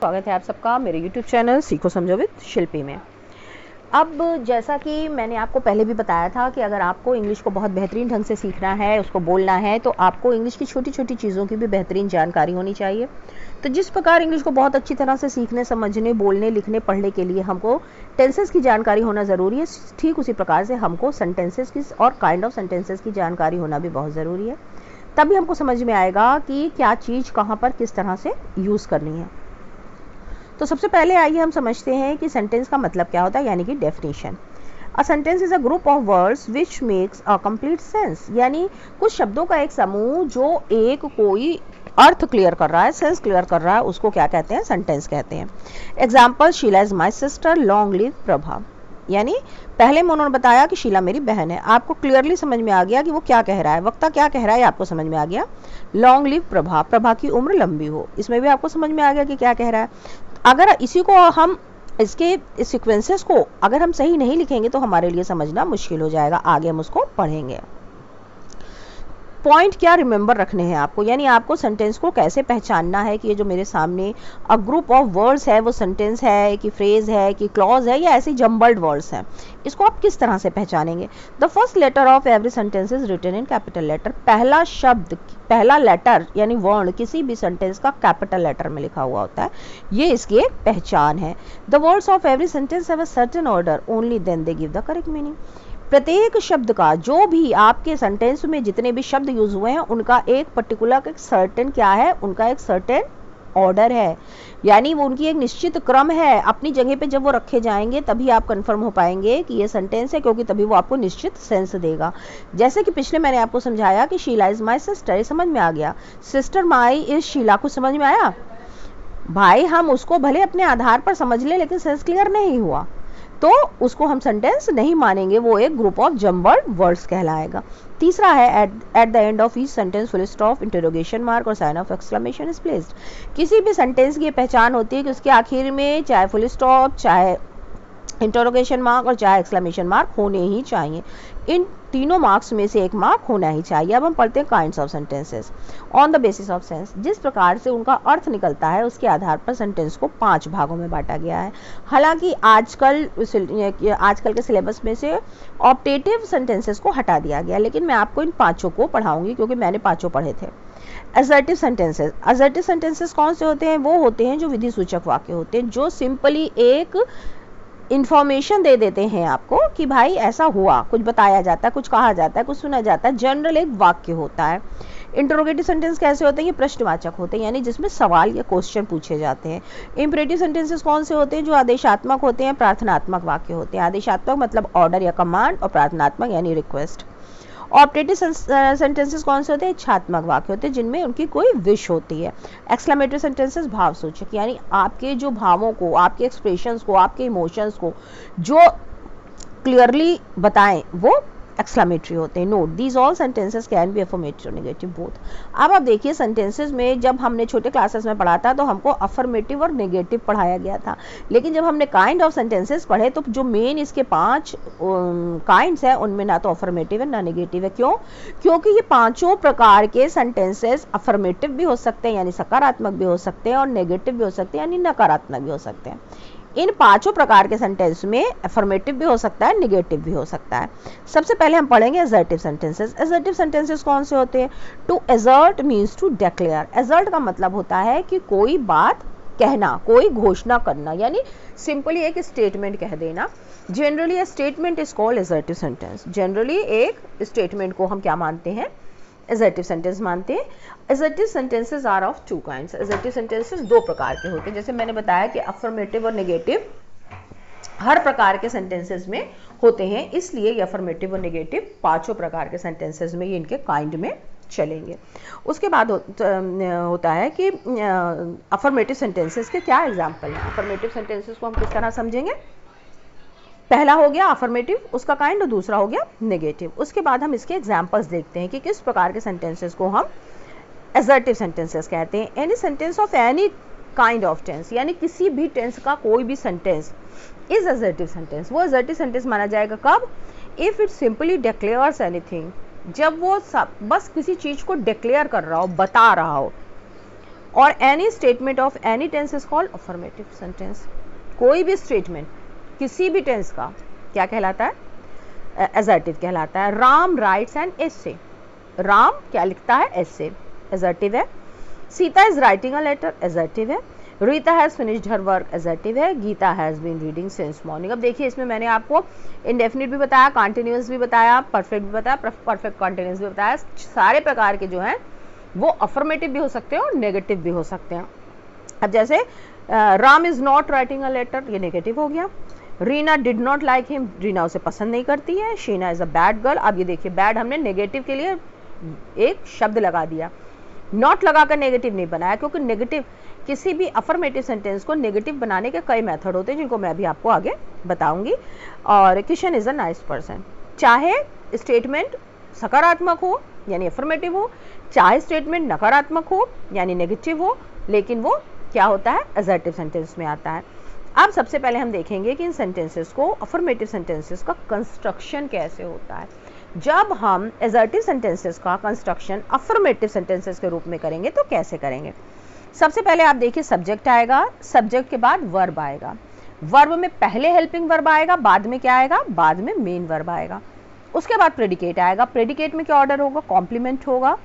स्वागत है आप सबका मेरे YouTube चैनल सीखो समझो विद शिल्पी में। अब जैसा कि मैंने आपको पहले भी बताया था कि अगर आपको इंग्लिश को बहुत बेहतरीन ढंग से सीखना है, उसको बोलना है, तो आपको इंग्लिश की छोटी छोटी चीज़ों की भी बेहतरीन जानकारी होनी चाहिए। तो जिस प्रकार इंग्लिश को बहुत अच्छी तरह से सीखने, समझने, बोलने, लिखने, पढ़ने के लिए हमको टेंसेस की जानकारी होना ज़रूरी है, ठीक उसी प्रकार से हमको सेंटेंसेस की और काइंड ऑफ सेंटेंसेस की जानकारी होना भी बहुत ज़रूरी है। तभी हमको समझ में आएगा कि क्या चीज़ कहाँ पर किस तरह से यूज़ करनी है। तो सबसे पहले आइए हम समझते हैं कि सेंटेंस का मतलब क्या होता है, यानी कि definition. A sentence is a group of words which makes a complete sense, यानी कुछ शब्दों का एक समूह जो एक कोई अर्थ क्लियर कर रहा है, सेंस क्लियर कर रहा है, उसको क्या कहते हैं? सेंटेंस कहते हैं। Example, Sheela is my sister, long live Prabha. यानी पहले में उन्होंने बताया कि शीला मेरी बहन है, आपको क्लियरली समझ में आ गया कि वो क्या कह रहा है, वक्ता क्या कह रहा है, आपको समझ में आ गया। लॉन्ग लिव प्रभा, प्रभा की उम्र लंबी हो, इसमें भी आपको समझ में आ गया कि क्या कह रहा है। अगर इसी को हम इसके सीक्वेंसेस को अगर हम सही नहीं लिखेंगे तो हमारे लिए समझना मुश्किल हो जाएगा, आगे हम उसको पढ़ेंगे। पॉइंट क्या रिमेंबर रखने हैं आपको, यानी आपको सेंटेंस को कैसे पहचानना है कि ये जो मेरे सामने अ ग्रुप ऑफ वर्ड्स है वो सेंटेंस है कि फ्रेज है कि क्लॉज है या ऐसी जम्बल्ड वर्ड्स हैं, इसको आप किस तरह से पहचानेंगे। The first letter of every sentence is written in capital letter. पहला शब्द, पहला लेटर यानी वर्ण किसी भी सेंटेंस का कैपिटल लेटर में लिखा हुआ होता है, ये इसकी एक पहचान है। The words of every sentence have a certain order, only then they give the correct meaning. प्रत्येक शब्द का, जो भी आपके सेंटेंस में जितने भी शब्द यूज हुए हैं, उनका एक पर्टिकुलर एक सर्टेन क्या है, उनका एक सर्टेन ऑर्डर है, यानी वो उनकी एक निश्चित क्रम है। अपनी जगह पे जब वो रखे जाएंगे तभी आप कंफर्म हो पाएंगे कि ये सेंटेंस है, क्योंकि तभी वो आपको निश्चित सेंस देगा। जैसे कि पिछले मैंने आपको समझाया कि शीला इज माई सिस्टर, ये समझ में आ गया। सिस्टर माई इज शीला, कुछ समझ में आया भाई? हम उसको भले अपने आधार पर समझ लें, लेकिन सेंस क्लियर नहीं हुआ तो उसको हम सेंटेंस नहीं मानेंगे, वो एक ग्रुप ऑफ जम्बल्ड वर्ड्स कहलाएगा। तीसरा है at the end of each sentence full stop, interrogation mark और sign of exclamation is placed. किसी भी सेंटेंस की पहचान होती है कि उसके आखिर में चाहे फुल स्टॉप, चाहे इंटरोगेशन मार्क और चाहे एक्सक्लेमेशन मार्क होने ही चाहिए। इन तीनों मार्क्स में से एक मार्क होना ही चाहिए। अब हम पढ़ते हैं kinds of sentences on the basis of sense. जिस प्रकार से उनका अर्थ निकलता है उसके आधार पर सेंटेंस को 5 भागों में बांटा गया है। हालांकि आजकल के सिलेबस में से ऑप्टेटिव सेंटेंसेस को हटा दिया गया, लेकिन मैं आपको इन 5 को पढ़ाऊंगी क्योंकि मैंने 5 पढ़े थे। Assertive sentences. असर्टिव सेंटेंसेस कौन से होते हैं? वो होते हैं जो विधि सूचक वाक्य होते हैं, जो सिंपली एक इंफॉर्मेशन दे देते हैं आपको कि भाई ऐसा हुआ, कुछ बताया जाता है, कुछ कहा जाता है, कुछ सुना जाता है, जनरल एक वाक्य होता है। इंटरोगेटिव सेंटेंस कैसे होते हैं? ये प्रश्नवाचक होते हैं, यानी जिसमें सवाल या क्वेश्चन पूछे जाते हैं। इंपरेटिव सेंटेंसेस कौन से होते हैं? जो आदेशात्मक होते हैं, प्रार्थनात्मक वाक्य होते हैं। आदेशात्मक मतलब ऑर्डर या कमांड, और प्रार्थनात्मक यानी रिक्वेस्ट। ऑप्टेटिव सेंटेंसेस कौन से होते हैं? इच्छात्मक वाक्य होते हैं, जिनमें उनकी कोई विश होती है। एक्सक्लेमेटरी सेंटेंसेस भाव सूचक, यानी आपके जो भावों को, आपके एक्सप्रेशंस को, आपके इमोशंस को जो क्लियरली बताएं, वो एक्सक्लेमेटरी होते हैं। Note these all sentences can be affirmative और नेगेटिव बोथ। अब आप देखिए, सेंटेंसेस में जब हमने छोटे क्लासेस में पढ़ा था तो हमको अफर्मेटिव और नेगेटिव पढ़ाया गया था, लेकिन जब हमने काइंड ऑफ सेंटेंसेस पढ़े तो जो मेन इसके 5 काइंड्स हैं उनमें ना तो अफर्मेटिव है ना नेगेटिव है। क्यों? क्योंकि ये 5 प्रकार के सेंटेंसेस अफर्मेटिव भी हो सकते हैं यानी सकारात्मक भी हो सकते हैं, और नेगेटिव भी हो सकते हैं यानी नकारात्मक भी हो सकते हैं। इन 5 प्रकार के सेंटेंस में अफर्मेटिव भी हो सकता है, नेगेटिव भी हो सकता है। सबसे पहले हम पढ़ेंगे असर्टिव सेंटेंसेस। असर्टिव सेंटेंसेस कौन से होते हैं? To assert means to declare. Assert का मतलब होता है कि कोई बात कहना, कोई घोषणा करना, यानी सिंपली एक स्टेटमेंट कह देना। Generally statement is called assertive sentence. Generally एक स्टेटमेंट को हम क्या मानते हैं? असर्टिव सेंटेंस मानते हैं। Assertive sentences are of 2 kinds. Assertive sentences 2 प्रकार के होते हैं। जैसे मैंने बताया कि अफर्मेटिव और नेगेटिव हर प्रकार के सेंटेंसेस में होते हैं, इसलिए ये अफर्मेटिव और नेगेटिव 5 प्रकार के सेंटेंसेस में ये इनके काइंड में चलेंगे। उसके बाद होता है कि अफर्मेटिव सेंटेंसेस के क्या एग्जाम्पल हैं। अफर्मेटिव सेंटेंसेस को हम किस तरह समझेंगे? पहला हो गया अफर्मेटिव, उसका काइंड, और दूसरा हो गया नेगेटिव। उसके बाद हम इसके एग्जांपल्स देखते हैं कि किस प्रकार के सेंटेंसेस को हम असर्टिव सेंटेंसेस कहते हैं। Any sentence of any kind of tense, यानी किसी भी टेंस का कोई भी सेंटेंस इज असर्टिव सेंटेंस। वो असर्टिव सेंटेंस माना जाएगा कब? If it simply declares anything, जब वो बस किसी चीज को डिक्लेयर कर रहा हो, बता रहा हो, और any statement of any tense is called affirmative sentence. कोई भी स्टेटमेंट किसी भी टेंस का क्या कहलाता है? एजर्टिव कहलाता है। Ram writes an essay, Ram क्या लिखता है? एसे, एजर्टिव है। Sita is writing a letter, assertive है। Rita has finished her work, assertive है। Gita has been reading since morning. अब देखिए इसमें मैंने आपको इंडेफिनिट भी बताया, कॉन्टिन्यूअस भी बताया, परफेक्ट भी बताया, परफेक्ट कॉन्टिन्यूअस भी बताया। सारे प्रकार के जो हैं वो अफर्मेटिव भी हो सकते हैं और नेगेटिव भी हो सकते हैं। अब जैसे Ram is not writing a letter, ये नेगेटिव हो गया। Reena did not like him, Reena उसे पसंद नहीं करती है। Sheena is a bad girl. अब ये देखिए बैड हमने नेगेटिव के लिए एक शब्द लगा दिया, नॉट लगाकर नेगेटिव नहीं बनाया, क्योंकि नेगेटिव किसी भी अफर्मेटिव सेंटेंस को नेगेटिव बनाने के कई मेथड होते हैं जिनको मैं भी आपको आगे बताऊंगी। और Kishan is a nice person, चाहे स्टेटमेंट सकारात्मक हो यानी अफर्मेटिव हो, चाहे स्टेटमेंट नकारात्मक हो यानी नेगेटिव हो, लेकिन वो क्या होता है? असर्टिव सेंटेंस में आता है। अब सबसे पहले हम देखेंगे कि इन सेंटेंसेस को, अफर्मेटिव सेंटेंसेस का कंस्ट्रक्शन कैसे होता है। जब हम असर्टिव सेंटेंसेस का कंस्ट्रक्शन अफर्मेटिव सेंटेंसेस के रूप में करेंगे तो कैसे करेंगे? सबसे पहले आप देखिए सब्जेक्ट आएगा, सब्जेक्ट के बाद वर्ब आएगा, वर्ब में पहले हेल्पिंग वर्ब आएगा, बाद में क्या आएगा? बाद में मेन वर्ब आएगा। उसके बाद प्रेडिकेट आएगा, प्रेडिकेट में क्या ऑर्डर होगा? कॉम्प्लीमेंट होगा,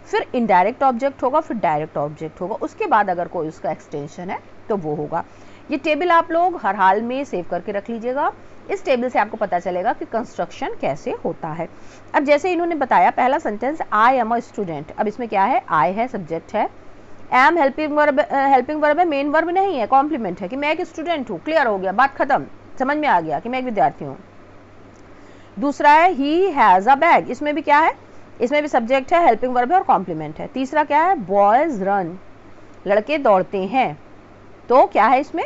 फिर इनडायरेक्ट ऑब्जेक्ट होगा, फिर डायरेक्ट ऑब्जेक्ट होगा, उसके बाद अगर कोई उसका एक्सटेंशन है तो वो होगा। ये टेबल आप लोग हर हाल में सेव करके रख लीजिएगा। इस टेबल से आपको पता चलेगा कि कंस्ट्रक्शन कैसे होता है। अब जैसे इन्होंने बताया पहला sentence I am a student, अब इसमें क्या है? आई है, सब्जेक्ट है, एम हेल्पिंग वर्ब है, मेन वर्ब नहीं है, कॉम्प्लीमेंट है कि मैं एक स्टूडेंट हूँ। क्लियर हो गया, बात खत्म, समझ में आ गया कि मैं एक विद्यार्थी हूँ। दूसरा है ही हैज अ बैग, इसमें भी क्या है? इसमें भी सब्जेक्ट है, हेल्पिंग वर्ब है और कॉम्प्लीमेंट है। तीसरा क्या है? बॉयज रन, लड़के दौड़ते हैं, तो क्या है इसमें?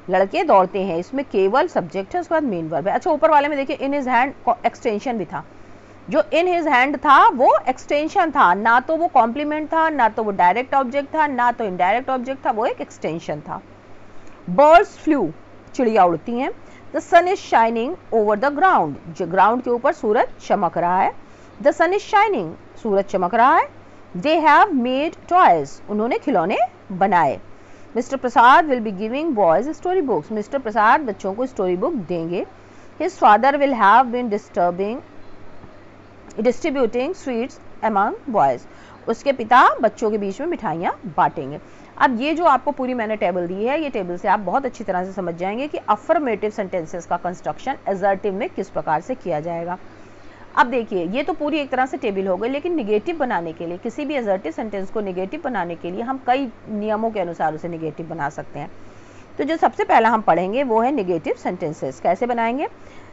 लड़के दौड़ते हैं, इसमें केवल सब्जेक्ट है, उसके बाद मेन वर्ब है। अच्छा ऊपर वाले में देखिए इन हिज हैंड एक्सटेंशन भी था, जो इन हिज हैंड था वो एक्सटेंशन था, ना तो वो कॉम्प्लीमेंट था, ना तो वो डायरेक्ट ऑब्जेक्ट था, ना तो इनडायरेक्ट ऑब्जेक्ट था, वो एक एक्सटेंशन था। बर्ड्स फ्लू, चिड़िया उड़ती हैं। The sun is shining over the ground, जो ग्राउंड के ऊपर सूरज चमक रहा है। द सन इज शाइनिंग, सूरज चमक रहा है। दे हैव मेड टॉयज, उन्होंने खिलौने बनाए। Mister Prasad will be giving boys story books, mister Prasad बच्चों को स्टोरी बुक देंगे। His father will have been distributing sweets among boys, उसके पिता बच्चों के बीच में मिठाइयाँ बांटेंगे। अब ये जो आपको पूरी मैंने टेबल दी है, ये टेबल से आप बहुत अच्छी तरह से समझ जाएंगे कि अफर्मेटिव सेंटेंसेस का कंस्ट्रक्शन असर्टिव में किस प्रकार से किया जाएगा। अब देखिए ये तो पूरी एक तरह से टेबल हो गई, लेकिन निगेटिव बनाने के लिए, किसी भी असर्टिव सेंटेंस को निगेटिव बनाने के लिए हम कई नियमों के अनुसार उसे निगेटिव बना सकते हैं। तो जो सबसे पहला हम पढ़ेंगे वो है निगेटिव सेंटेंसेस। कैसे बनाएंगे?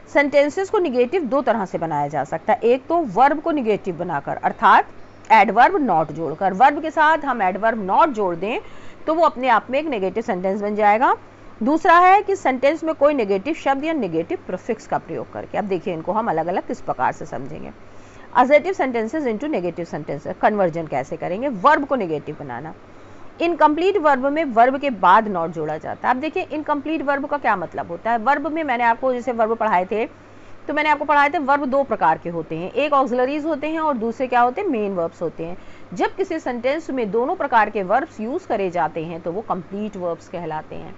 सेंटेंसेस को निगेटिव दो तरह से बनाया जा सकता है। एक तो वर्ब को निगेटिव बनाकर, अर्थात एडवर्ब नॉट जोड़कर, वर्ब के साथ हम एडवर्ब नॉट जोड़ दें तो वो अपने आप में एक नेगेटिव सेंटेंस बन जाएगा। दूसरा है कि सेंटेंस में कोई नेगेटिव शब्द या नेगेटिव प्रीफिक्स का प्रयोग करके। अब देखिए इनको हम अलग अलग किस प्रकार से समझेंगे। Assertive sentences into negative sentences, conversion कैसे करेंगे? वर्ब को नेगेटिव बनाना। इनकम्प्लीट वर्ब में वर्ब के बाद नॉट जोड़ा जाता है। अब देखिए इनकम्प्लीट वर्ब का क्या मतलब होता है? वर्ब में मैंने आपको जैसे वर्ब पढ़ाए थे, तो मैंने आपको पढ़ाए थे वर्ब दो प्रकार के होते हैं, एक ऑक्सिलरीज होते हैं और दूसरे क्या होते हैं? मेन वर्ब्स होते हैं। जब किसी सेंटेंस में दोनों प्रकार के वर्ब्स यूज करे जाते हैं तो वो कंप्लीट वर्ब्स कहलाते हैं।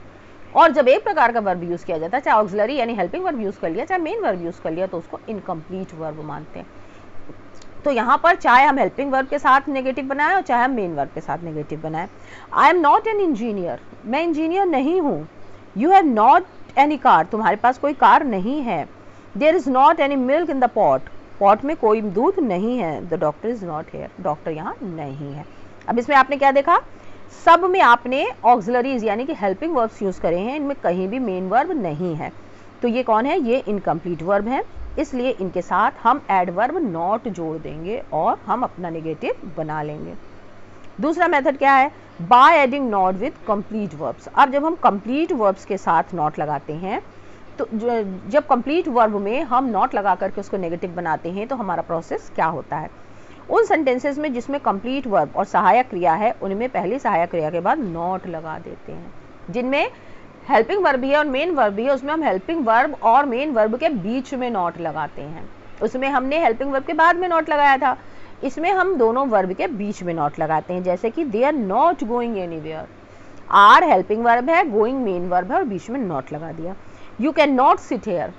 और जब एक प्रकार का वर्ब यूज किया जाता है, चाहे ऑक्सिलरी यानी हेल्पिंग वर्ब यूज कर लिया, चाहे मेन वर्ब यूज कर लिया, तो उसको इनकम्प्लीट वर्ब मानते हैं। तो यहाँ पर चाहे हम हेल्पिंग वर्ब के साथ नेगेटिव बनाए और चाहे हम मेन वर्ब के साथ नेगेटिव बनाए। I am not an engineer, मैं इंजीनियर नहीं हूँ। You have not any car, तुम्हारे पास कोई कार नहीं है। There is not any milk in the pot, pot में कोई दूध नहीं है। The doctor is not here, doctor यहाँ नहीं है। अब इसमें आपने क्या देखा? सब में आपने ऑक्सिलरीज यानी कि हेल्पिंग वर्ब्स यूज करे हैं, इनमें कहीं भी मेन वर्ब नहीं है। तो ये कौन है? ये इनकम्प्लीट वर्ब है, इसलिए इनके साथ हम एडवर्ब नॉट जोड़ देंगे और हम अपना नेगेटिव बना लेंगे। दूसरा मेथड क्या है? By adding not with complete verbs. अब जब हम कंप्लीट वर्ब्स के साथ नॉट लगाते हैं, तो जब कंप्लीट वर्ब में हम नॉट लगा करके उसको नेगेटिव बनाते हैं तो हमारा प्रोसेस क्या होता है? उन सेंटेंसेस में जिसमें कंप्लीट वर्ब और सहायक क्रिया है, उनमें पहली सहायक क्रिया के बाद नॉट लगा देते हैं। जिनमें हेल्पिंग वर्ब भी है और मेन वर्ब भी है, उसमें हम हेल्पिंग वर्ब और मेन वर्ब के बीच में नॉट लगाते हैं। उसमें हमने हेल्पिंग वर्ब के बाद में नॉट लगाया था, इसमें हम दोनों वर्ब के बीच में नॉट लगाते हैं, जैसे कि they are not going anywhere. Are helping verb है, गोइंग मेन वर्ब है और बीच में नॉट लगा दिया। You can not sit here,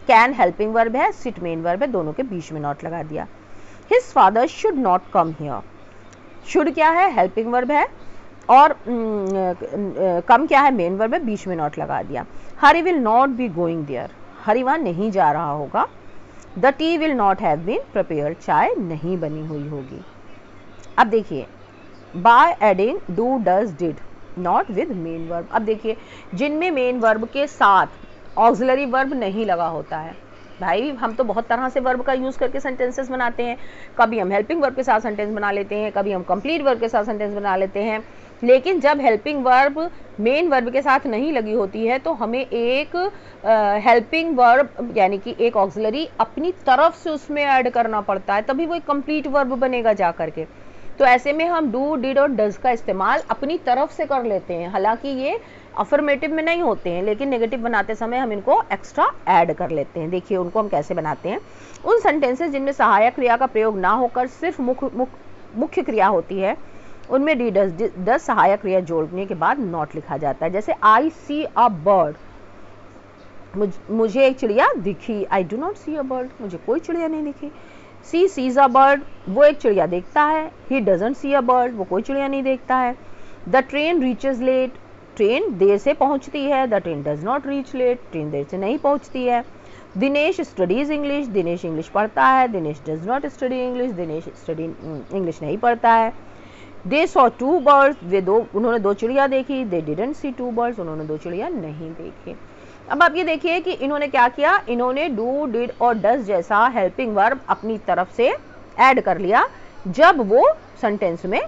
can helping verb है, सिट मेन वर्ब है, दोनों के बीच में नॉट लगा दिया। His father should not come here, should क्या है, हेल्पिंग वर्ब है, और कम क्या है, मेन वर्ब है, बीच में नॉट लगा दिया। Hari will not be going there, Hari वहां नहीं जा रहा होगा। The tea will not have been prepared, चाय नहीं बनी हुई होगी। अब देखिए, by adding do does did not with main verb. अब देखिए, जिनमें मेन वर्ब के साथ ऑक्सिलरी वर्ब नहीं लगा होता है, भाई हम तो बहुत तरह से वर्ब का यूज करके सेंटेंसेस बनाते हैं। कभी हम हेल्पिंग वर्ब के साथ सेंटेंस बना लेते हैं, कभी हम कंप्लीट वर्ब के साथ सेंटेंस बना लेते हैं, लेकिन जब हेल्पिंग वर्ब मेन वर्ब के साथ नहीं लगी होती है तो हमें एक हेल्पिंग वर्ब यानी कि एक ऑक्सिलरी अपनी तरफ से उसमें ऐड करना पड़ता है, तभी वो एक कंप्लीट वर्ब बनेगा जा करके। तो ऐसे में हम डू डिड और डज का इस्तेमाल अपनी तरफ से कर लेते हैं, हालांकि ये अफर्मेटिव में नहीं होते हैं, लेकिन नेगेटिव बनाते समय हम इनको एक्स्ट्रा ऐड कर लेते हैं। देखिए उनको हम कैसे बनाते हैं। उन सेंटेंसेस जिनमें सहायक क्रिया का प्रयोग ना होकर सिर्फ मुख्य क्रिया होती है, उनमें डी डज सहायक क्रिया जोड़ने के बाद नॉट लिखा जाता है। जैसे आई सी अ बर्ड, मुझे एक चिड़िया दिखी। I do not see a bird, मुझे कोई चिड़िया नहीं दिखी। सी सीज अ बर्ड, वो एक चिड़िया देखता है। He doesn't see a bird, वो कोई चिड़िया नहीं देखता है। The train reaches late, train देर से पहुंचती है। The train does not reach late, train देर से नहीं पहुंचती है। Dinesh studies English, Dinesh English पढ़ता है। Dinesh does not study English, Dinesh study English नहीं पढ़ता है। दे सॉ टू बर्ड्स, उन्होंने दो चिड़िया देखी। They didn't see two birds, उन्होंने दो चिड़िया नहीं देखी। अब आप ये देखिए कि इन्होंने क्या किया, इन्होंने डू डिड और डज जैसा हेल्पिंग वर्ब अपनी तरफ से ऐड कर लिया जब वो सेंटेंस में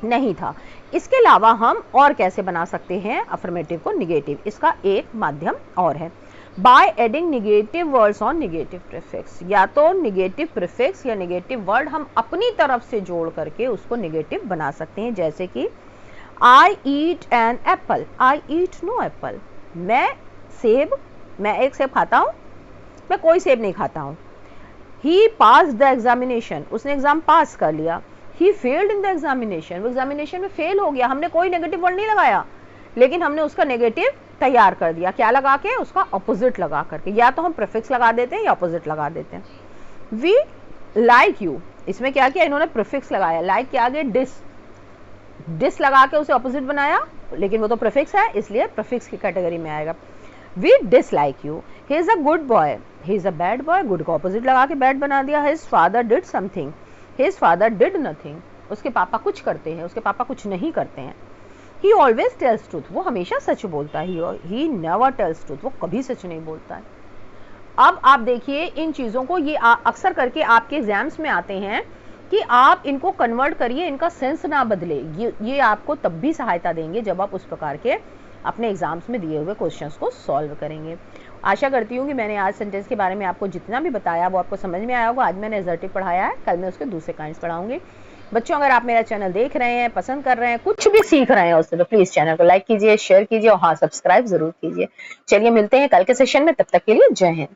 नहीं था। इसके अलावा हम और कैसे बना सकते हैं अफर्मेटिव को निगेटिव, इसका एक माध्यम और है, by adding negative words on negative prefix. या तो निगेटिव प्रीफिक्स या निगेटिव वर्ड हम अपनी तरफ से जोड़ करके उसको निगेटिव बना सकते हैं। जैसे कि I eat an apple, I eat no apple, मैं एक सेब खाता हूं, मैं कोई सेब नहीं खाता हूं। ही पास द एग्जामिनेशन, उसने एग्जाम पास कर लिया। He failed in the examination, वो एग्जामिनेशन में फेल हो गया। हमने कोई नेगेटिव वर्ड नहीं लगाया, लेकिन हमने उसका नेगेटिव तैयार कर दिया। क्या लगा के, उसका अपोजिट लगा करके। या तो हम प्रीफिक्स लगा देते हैं या अपोजिट लगा देते हैं। वी लाइक यू, इसमें क्या किया, इन्होंने प्रीफिक्स लगाया। लाइक के आगे डिस लगा के उसे अपोजिट बनाया, लेकिन वो तो प्रीफिक्स है इसलिए प्रीफिक्स की कैटेगरी में आएगा। We dislike you, he is a good boy, he is a bad boy, good को अपोजिट लगा के बैड बना दिया। His father did something, his father did nothing, उसके पापा कुछ करते हैं, उसके पापा कुछ नहीं करते हैं। ही ऑलवेज टेल्स ट्रूथ, वो हमेशा सच बोलता है। ही नेवर टेल्स ट्रूथ, वो कभी सच नहीं बोलता है। अब आप देखिए इन चीज़ों को, ये अक्सर करके आपके एग्जाम्स में आते हैं कि आप इनको कन्वर्ट करिए, इनका सेंस ना बदले। ये आपको तब भी सहायता देंगे जब आप उस प्रकार के अपने एग्जाम्स में दिए हुए क्वेश्चंस को सॉल्व करेंगे। आशा करती हूँ कि मैंने आज सेंटेंस के बारे में आपको जितना भी बताया वो आपको समझ में आया होगा। आज मैंने एसर्टिव पढ़ाया है, कल मैं उसके दूसरे काइंड्स पढ़ाऊंगी। बच्चों, अगर आप मेरा चैनल देख रहे हैं, पसंद कर रहे हैं, कुछ भी सीख रहे हैं उससे, तो प्लीज चैनल को लाइक कीजिए, शेयर कीजिए और हाँ, सब्सक्राइब जरूर कीजिए। चलिए मिलते हैं कल के सेशन में, तब तक के लिए जय हिंद।